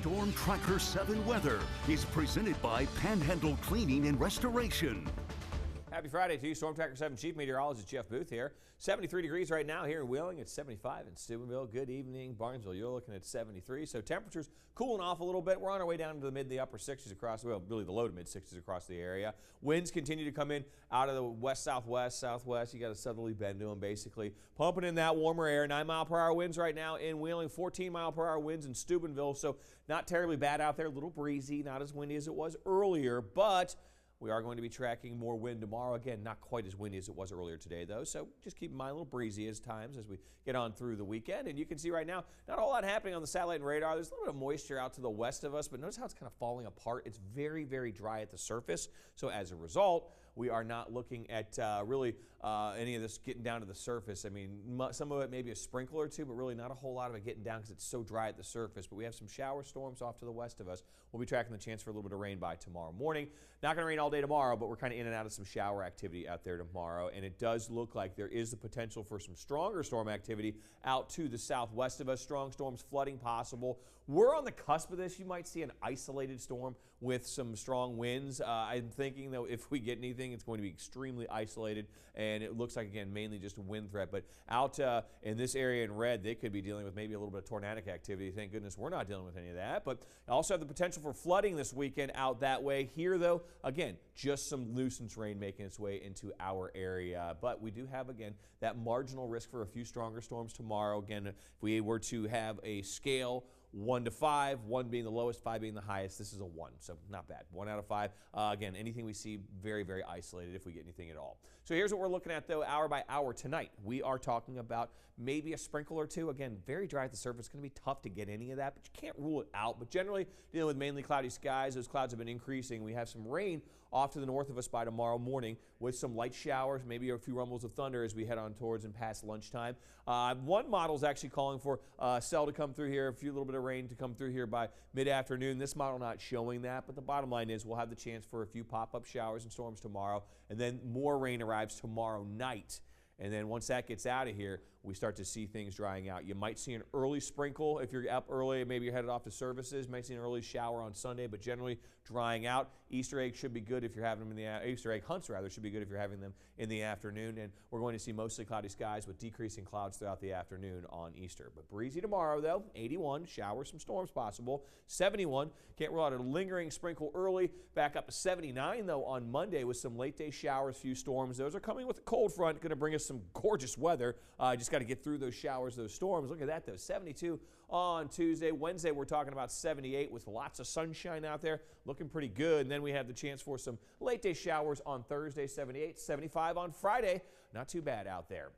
Storm Tracker 7 weather is presented by Panhandle Cleaning and Restoration. Happy Friday to you. Storm Tracker 7 Chief Meteorologist Jeff Booth here. 73 degrees right now here in Wheeling. It's 75 in Steubenville. Good evening. Barnesville, you're looking at 73. So temperatures cooling off a little bit. We're on our way down to the mid to the upper 60s across, well, really the low to mid 60s across the area. Winds continue to come in out of the west-southwest, southwest. You got a southerly bend to them basically. Pumping in that warmer air. 9-mile-per-hour winds right now in Wheeling. 14-mile-per-hour winds in Steubenville. So not terribly bad out there. A little breezy. Not as windy as it was earlier, but we are going to be tracking more wind tomorrow. Again, not quite as windy as it was earlier today, though. So just keep in mind a little breezy as times as we get on through the weekend. And you can see right now, not a whole lot happening on the satellite and radar. There's a little bit of moisture out to the west of us, but notice how it's kind of falling apart. It's very, very dry at the surface. So as a result, we are not looking at really any of this getting down to the surface. I mean, some of it maybe a sprinkle or two, but really not a whole lot of it getting down because it's so dry at the surface. But we have some shower storms off to the west of us. We'll be tracking the chance for a little bit of rain by tomorrow morning. Not going to rain all day tomorrow, but we're kind of in and out of some shower activity out there tomorrow. And it does look like there is the potential for some stronger storm activity out to the southwest of us. Strong storms, flooding possible. We're on the cusp of this. You might see an isolated storm with some strong winds. I'm thinking, though, if we get anything, it's going to be extremely isolated, and it looks like, again, mainly just a wind threat. But out in this area in red, they could be dealing with maybe a little bit of tornadic activity. Thank goodness we're not dealing with any of that. But also have the potential for flooding this weekend out that way. Here, though, again, just some nuisance rain making its way into our area. But we do have, again, that marginal risk for a few stronger storms tomorrow. Again, if we were to have a scale 1 to 5, 1 being the lowest, 5 being the highest. This is a 1, so not bad. 1 out of 5. Again, anything we see very, very isolated if we get anything at all. So here's what we're looking at, though, hour by hour tonight. We are talking about maybe a sprinkle or two. Again, very dry at the surface. It's going to be tough to get any of that, but you can't rule it out. But generally, dealing with mainly cloudy skies. Those clouds have been increasing. We have some rain off to the north of us by tomorrow morning with some light showers, maybe a few rumbles of thunder as we head on towards and past lunchtime. One model is actually calling for a cell to come through here, a little bit of rain to come through here by mid-afternoon. This model not showing that, but the bottom line is we'll have the chance for a few pop-up showers and storms tomorrow, and then more rain arrives tomorrow night. And then once that gets out of here, we start to see things drying out. You might see an early sprinkle if you're up early, maybe you're headed off to services. You might see an early shower on Sunday, but generally drying out. Easter eggs should be good if you're having them in the Easter egg hunts rather should be good if you're having them in the afternoon. And we're going to see mostly cloudy skies with decreasing clouds throughout the afternoon on Easter. But breezy tomorrow though. 81, showers, some storms possible. 71, can't rule out a lingering sprinkle early. Back up to 79 though on Monday with some late day showers, few storms. Those are coming with a cold front, going to bring us some gorgeous weather. Just got to get through those showers, those storms. Look at that though, 72 on Tuesday. Wednesday we're talking about 78 with lots of sunshine out there, looking pretty good. And then we have the chance for some late day showers on Thursday, 78, 75 on Friday. Not too bad out there.